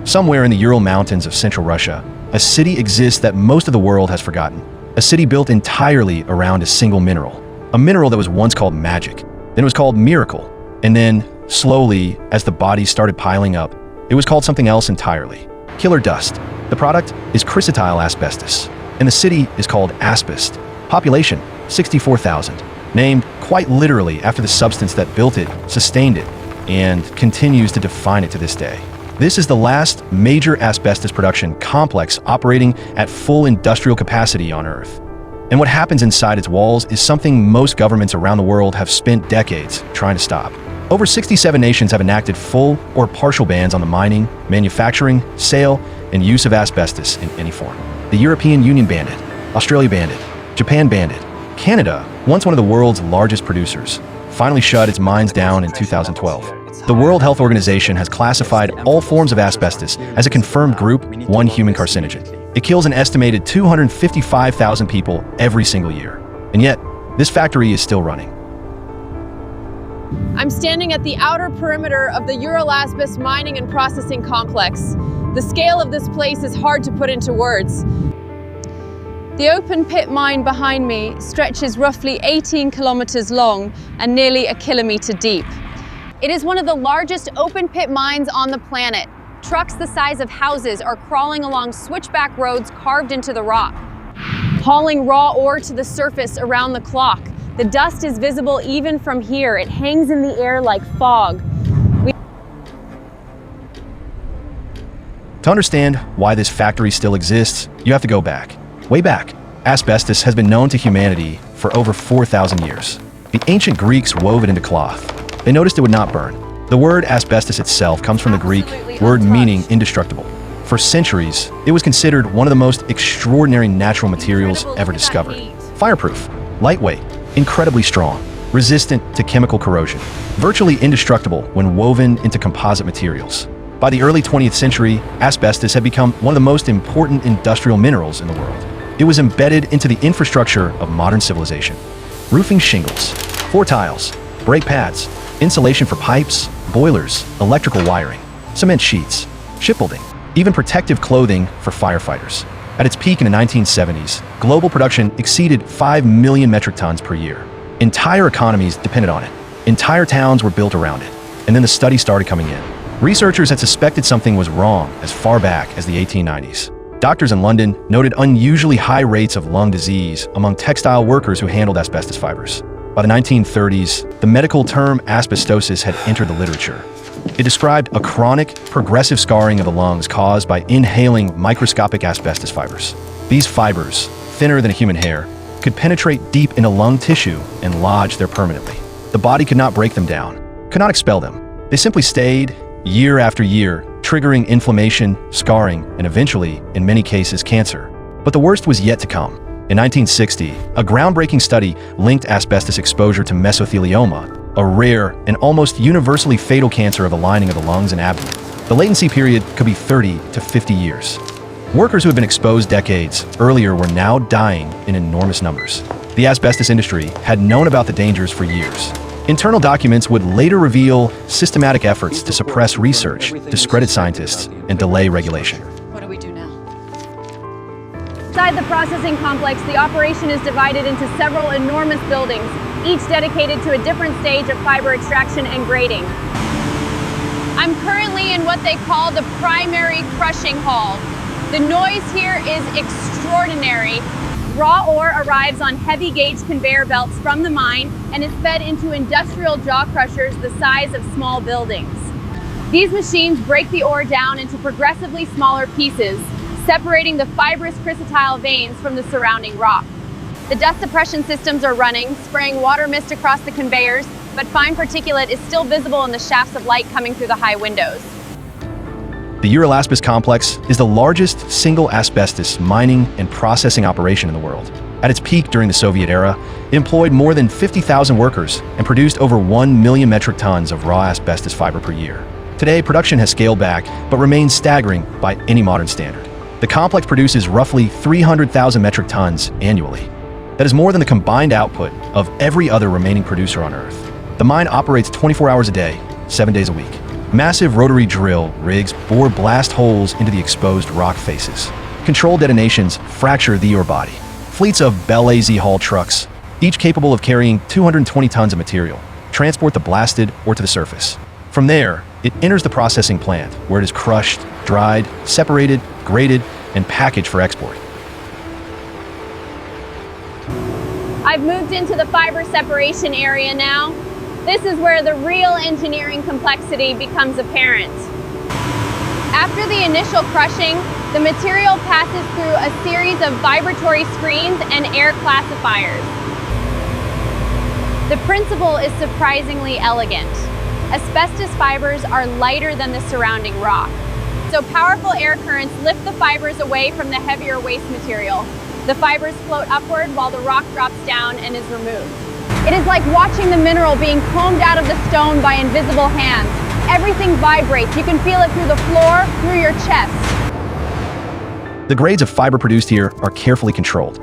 Somewhere in the Ural Mountains of central Russia, a city exists that most of the world has forgotten. A city built entirely around a single mineral. A mineral that was once called magic, then it was called miracle, and then, slowly, as the bodies started piling up, it was called something else entirely. Killer dust. The product is chrysotile asbestos, and the city is called Asbest. Population, 64,000. Named quite literally after the substance that built it, sustained it, and continues to define it to this day. This is the last major asbestos production complex operating at full industrial capacity on Earth. And what happens inside its walls is something most governments around the world have spent decades trying to stop. Over 67 nations have enacted full or partial bans on the mining, manufacturing, sale, and use of asbestos in any form. The European Union banned it, Australia banned it, Japan banned it. Canada, once one of the world's largest producers, finally shut its mines down in 2012. The World Health Organization has classified all forms of asbestos as a confirmed Group 1 human carcinogen. It kills an estimated 255,000 people every single year. And yet, this factory is still running. I'm standing at the outer perimeter of the Uralasbest mining and processing complex. The scale of this place is hard to put into words. The open pit mine behind me stretches roughly 18 kilometers long and nearly a kilometer deep. It is one of the largest open pit mines on the planet. Trucks the size of houses are crawling along switchback roads carved into the rock, hauling raw ore to the surface around the clock. The dust is visible even from here. It hangs in the air like fog. To understand why this factory still exists, you have to go back. Way back, asbestos has been known to humanity for over 4,000 years. The ancient Greeks wove it into cloth. They noticed it would not burn. The word asbestos itself comes from the Greek word meaning indestructible. For centuries, it was considered one of the most extraordinary natural materials ever discovered. Fireproof, lightweight, incredibly strong, resistant to chemical corrosion, virtually indestructible when woven into composite materials. By the early 20th century, asbestos had become one of the most important industrial minerals in the world. It was embedded into the infrastructure of modern civilization. Roofing shingles, floor tiles, brake pads, insulation for pipes, boilers, electrical wiring, cement sheets, shipbuilding, even protective clothing for firefighters. At its peak in the 1970s, global production exceeded 5 million metric tons per year. Entire economies depended on it. Entire towns were built around it. And then the study started coming in. Researchers had suspected something was wrong as far back as the 1890s. Doctors in London noted unusually high rates of lung disease among textile workers who handled asbestos fibers. By the 1930s, the medical term asbestosis had entered the literature. It described a chronic, progressive scarring of the lungs caused by inhaling microscopic asbestos fibers. These fibers, thinner than a human hair, could penetrate deep into lung tissue and lodge there permanently. The body could not break them down, could not expel them. They simply stayed, year after year, triggering inflammation, scarring, and eventually, in many cases, cancer. But the worst was yet to come. In 1960, a groundbreaking study linked asbestos exposure to mesothelioma, a rare and almost universally fatal cancer of the lining of the lungs and abdomen. The latency period could be 30 to 50 years. Workers who had been exposed decades earlier were now dying in enormous numbers. The asbestos industry had known about the dangers for years. Internal documents would later reveal systematic efforts to suppress research, discredit scientists, and delay regulation. What do we do now? Inside the processing complex, the operation is divided into several enormous buildings, each dedicated to a different stage of fiber extraction and grading. I'm currently in what they call the primary crushing hall. The noise here is extraordinary. Raw ore arrives on heavy gauge conveyor belts from the mine and is fed into industrial jaw crushers the size of small buildings. These machines break the ore down into progressively smaller pieces, separating the fibrous chrysotile veins from the surrounding rock. The dust suppression systems are running, spraying water mist across the conveyors, but fine particulate is still visible in the shafts of light coming through the high windows. The Uralasbest complex is the largest single asbestos mining and processing operation in the world. At its peak during the Soviet era, it employed more than 50,000 workers and produced over 1 million metric tons of raw asbestos fiber per year. Today, production has scaled back, but remains staggering by any modern standard. The complex produces roughly 300,000 metric tons annually. That is more than the combined output of every other remaining producer on Earth. The mine operates 24 hours a day, 7 days a week. Massive rotary drill rigs bore blast holes into the exposed rock faces. Controlled detonations fracture the ore body. Fleets of Bell AZ haul trucks, each capable of carrying 220 tons of material, transport the blasted ore to the surface. From there, it enters the processing plant, where it is crushed, dried, separated, graded, and packaged for export. I've moved into the fiber separation area now. This is where the real engineering complexity becomes apparent. After the initial crushing, the material passes through a series of vibratory screens and air classifiers. The principle is surprisingly elegant. Asbestos fibers are lighter than the surrounding rock, so powerful air currents lift the fibers away from the heavier waste material. The fibers float upward while the rock drops down and is removed. It is like watching the mineral being combed out of the stone by invisible hands. Everything vibrates. You can feel it through the floor, through your chest. The grades of fiber produced here are carefully controlled.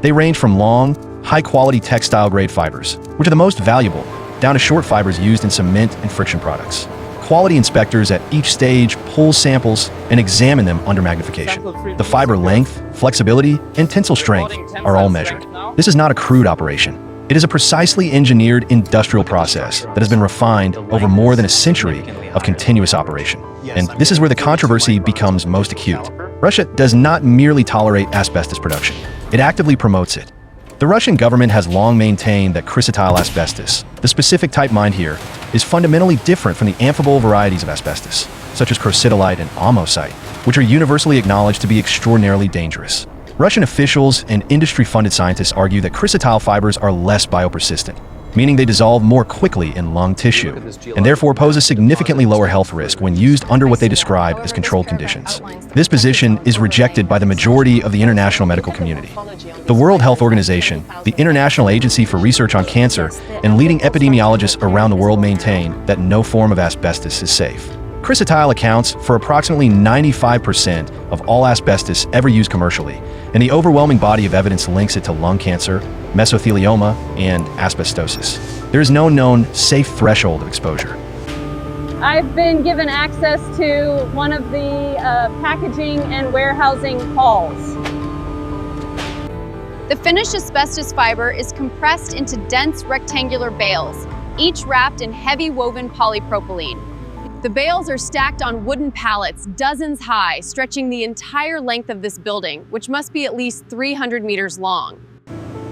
They range from long, high-quality textile-grade fibers, which are the most valuable, down to short fibers used in cement and friction products. Quality inspectors at each stage pull samples and examine them under magnification. The fiber length, flexibility, and tensile strength are all measured. This is not a crude operation. It is a precisely engineered industrial process that has been refined over more than a century of continuous operation. And this is where the controversy becomes most acute. Russia does not merely tolerate asbestos production. It actively promotes it. The Russian government has long maintained that chrysotile asbestos, the specific type mined here, is fundamentally different from the amphibole varieties of asbestos, such as chrysotile and amosite, which are universally acknowledged to be extraordinarily dangerous. Russian officials and industry-funded scientists argue that chrysotile fibers are less biopersistent, meaning they dissolve more quickly in lung tissue, and therefore pose a significantly lower health risk when used under what they describe as controlled conditions. This position is rejected by the majority of the international medical community. The World Health Organization, the International Agency for Research on Cancer, and leading epidemiologists around the world maintain that no form of asbestos is safe. Chrysotile accounts for approximately 95% of all asbestos ever used commercially, and the overwhelming body of evidence links it to lung cancer, mesothelioma, and asbestosis. There is no known safe threshold of exposure. I've been given access to one of the packaging and warehousing halls. The finished asbestos fiber is compressed into dense rectangular bales, each wrapped in heavy woven polypropylene. The bales are stacked on wooden pallets, dozens high, stretching the entire length of this building, which must be at least 300 meters long.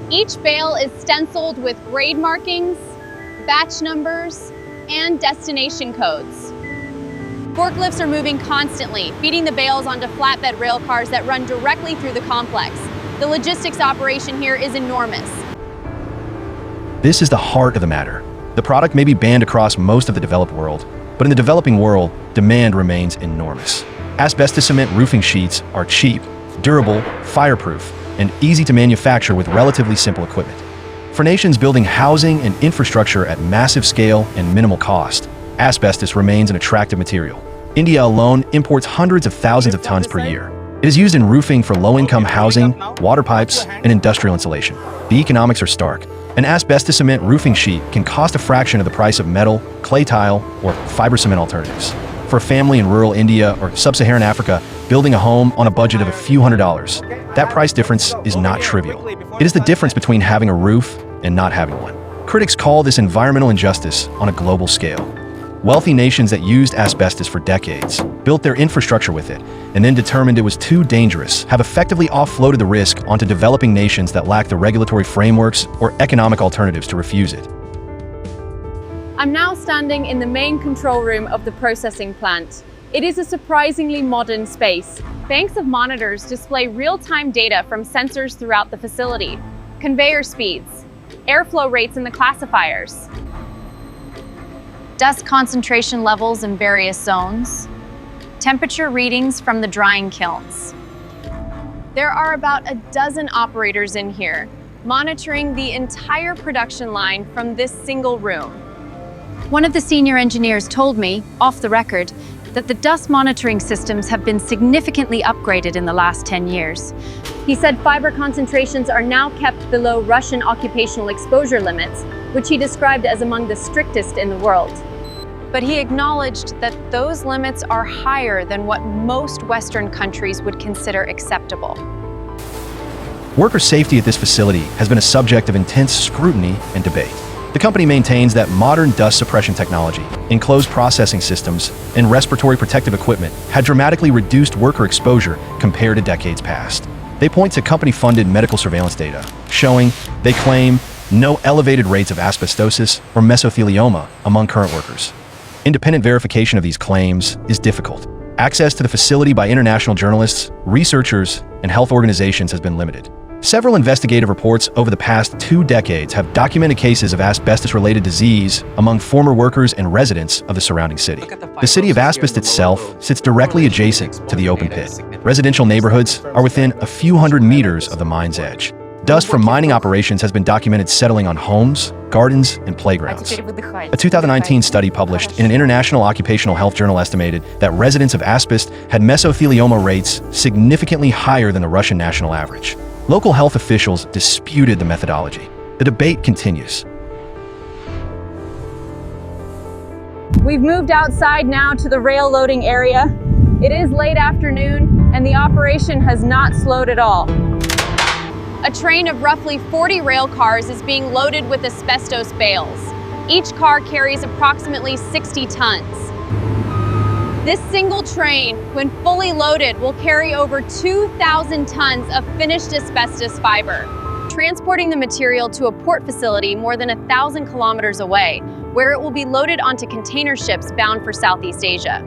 Each bale is stenciled with grade markings, batch numbers, and destination codes. Forklifts are moving constantly, feeding the bales onto flatbed rail cars that run directly through the complex. The logistics operation here is enormous. This is the heart of the matter. The product may be banned across most of the developed world, but in the developing world, demand remains enormous. Asbestos cement roofing sheets are cheap, durable, fireproof, and easy to manufacture with relatively simple equipment. For nations building housing and infrastructure at massive scale and minimal cost, asbestos remains an attractive material. India alone imports hundreds of thousands of tons per year. It is used in roofing for low-income housing, water pipes, and industrial insulation. The economics are stark. An asbestos cement roofing sheet can cost a fraction of the price of metal, clay tile, or fiber cement alternatives. For a family in rural India or sub-Saharan Africa building a home on a budget of a few $100s, that price difference is not trivial. It is the difference between having a roof and not having one. Critics call this environmental injustice on a global scale. Wealthy nations that used asbestos for decades, built their infrastructure with it, and then determined it was too dangerous, have effectively offloaded the risk onto developing nations that lack the regulatory frameworks or economic alternatives to refuse it. I'm now standing in the main control room of the processing plant. It is a surprisingly modern space. Banks of monitors display real-time data from sensors throughout the facility, conveyor speeds, airflow rates in the classifiers, dust concentration levels in various zones, temperature readings from the drying kilns. There are about a dozen operators in here, monitoring the entire production line from this single room. One of the senior engineers told me, off the record, that the dust monitoring systems have been significantly upgraded in the last 10 years. He said fiber concentrations are now kept below Russian occupational exposure limits, which he described as among the strictest in the world. but he acknowledged that those limits are higher than what most Western countries would consider acceptable. Worker safety at this facility has been a subject of intense scrutiny and debate. The company maintains that modern dust suppression technology, enclosed processing systems, and respiratory protective equipment had dramatically reduced worker exposure compared to decades past. They point to company-funded medical surveillance data, showing, they claim, no elevated rates of asbestosis or mesothelioma among current workers. Independent verification of these claims is difficult. Access to the facility by international journalists, researchers, and health organizations has been limited. Several investigative reports over the past 2 decades have documented cases of asbestos-related disease among former workers and residents of the surrounding city. The city of Asbest itself sits directly adjacent to the open pit. Residential neighborhoods are within a few hundred meters of the mine's edge. Dust from mining operations has been documented settling on homes, gardens, and playgrounds. A 2019 study published in an international occupational health journal estimated that residents of Asbest had mesothelioma rates significantly higher than the Russian national average. Local health officials disputed the methodology. The debate continues. We've moved outside now to the rail loading area. It is late afternoon, and the operation has not slowed at all. A train of roughly 40 rail cars is being loaded with asbestos bales. Each car carries approximately 60 tons. This single train, when fully loaded, will carry over 2,000 tons of finished asbestos fiber, transporting the material to a port facility more than 1,000 kilometers away, where it will be loaded onto container ships bound for Southeast Asia.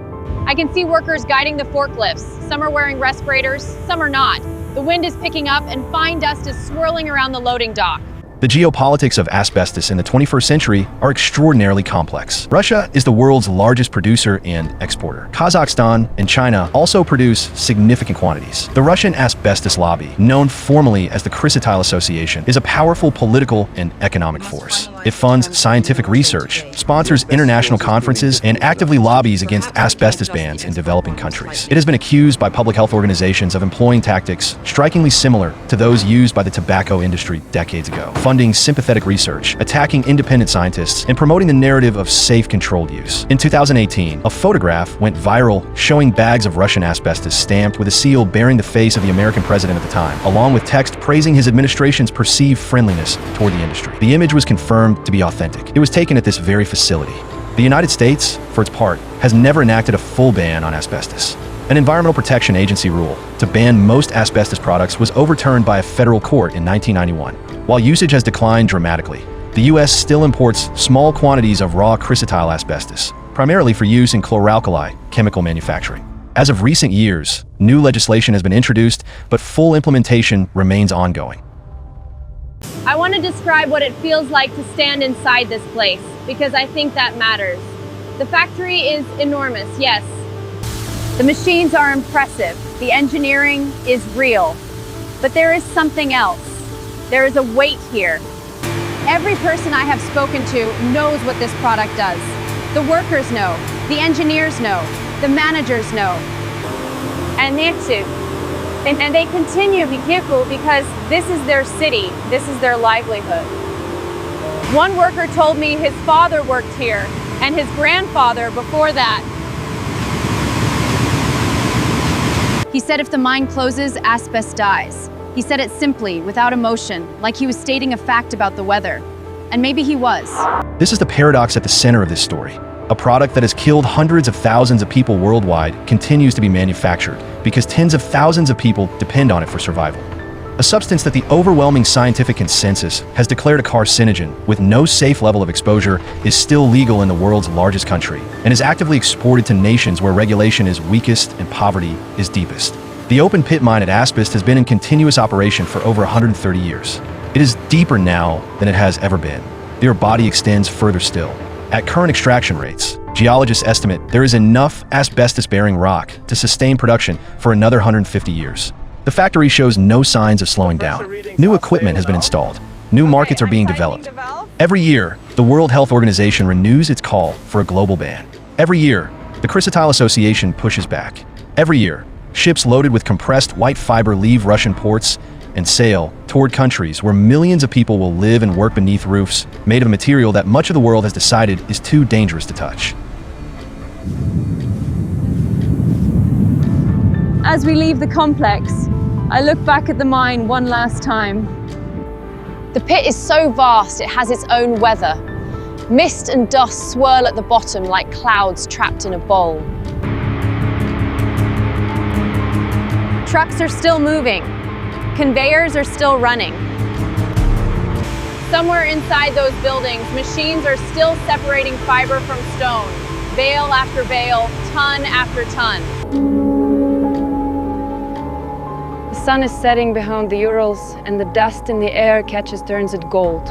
I can see workers guiding the forklifts. Some are wearing respirators, some are not. The wind is picking up and fine dust is swirling around the loading dock. The geopolitics of asbestos in the 21st century are extraordinarily complex. Russia is the world's largest producer and exporter. Kazakhstan and China also produce significant quantities. The Russian asbestos lobby, known formally as the Chrysotile Association, is a powerful political and economic force. It funds scientific research, sponsors international conferences, and actively lobbies against asbestos bans in developing countries. It has been accused by public health organizations of employing tactics strikingly similar to those used by the tobacco industry decades ago. Funding sympathetic research, attacking independent scientists, and promoting the narrative of safe, controlled use. In 2018, a photograph went viral showing bags of Russian asbestos stamped with a seal bearing the face of the American president at the time, along with text praising his administration's perceived friendliness toward the industry. The image was confirmed to be authentic. It was taken at this very facility. The United States, for its part, has never enacted a full ban on asbestos. An Environmental Protection Agency rule to ban most asbestos products was overturned by a federal court in 1991. While usage has declined dramatically, the U.S. still imports small quantities of raw chrysotile asbestos, primarily for use in chlor-alkali chemical manufacturing. As of recent years, new legislation has been introduced, but full implementation remains ongoing. I want to describe what it feels like to stand inside this place, because I think that matters. The factory is enormous, yes. The machines are impressive. The engineering is real. But there is something else. There is a weight here. Every person I have spoken to knows what this product does. The workers know, the engineers know, the managers know. And they continue to be careful because this is their city, this is their livelihood. One worker told me his father worked here and his grandfather before that. He said if the mine closes, asbest dies. He said it simply, without emotion, like he was stating a fact about the weather. And maybe he was. This is the paradox at the center of this story. A product that has killed hundreds of thousands of people worldwide continues to be manufactured because tens of thousands of people depend on it for survival. A substance that the overwhelming scientific consensus has declared a carcinogen with no safe level of exposure is still legal in the world's largest country and is actively exported to nations where regulation is weakest and poverty is deepest. The open pit mine at Asbest has been in continuous operation for over 130 years. It is deeper now than it has ever been. The ore body extends further still. At current extraction rates, geologists estimate there is enough asbestos-bearing rock to sustain production for another 150 years. The factory shows no signs of slowing down. New equipment has been installed. New markets are being developed. Every year, the World Health Organization renews its call for a global ban. Every year, the Chrysotile Association pushes back. Every year, ships loaded with compressed white fiber leave Russian ports and sail toward countries where millions of people will live and work beneath roofs made of a material that much of the world has decided is too dangerous to touch. As we leave the complex, I look back at the mine one last time. The pit is so vast it has its own weather. Mist and dust swirl at the bottom like clouds trapped in a bowl. Trucks are still moving. Conveyors are still running. Somewhere inside those buildings, machines are still separating fiber from stone, bale after bale, ton after ton. The sun is setting behind the Urals, and the dust in the air turns it gold.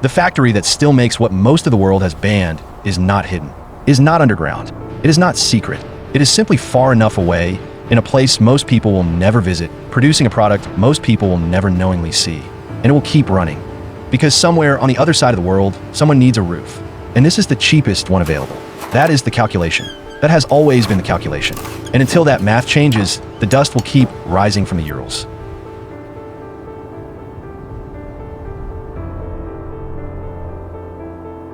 The factory that still makes what most of the world has banned is not hidden, is not underground, it is not secret. It is simply far enough away, in a place most people will never visit, producing a product most people will never knowingly see. And it will keep running. Because somewhere on the other side of the world, someone needs a roof. And this is the cheapest one available. That is the calculation. That has always been the calculation. And until that math changes, the dust will keep rising from the Urals.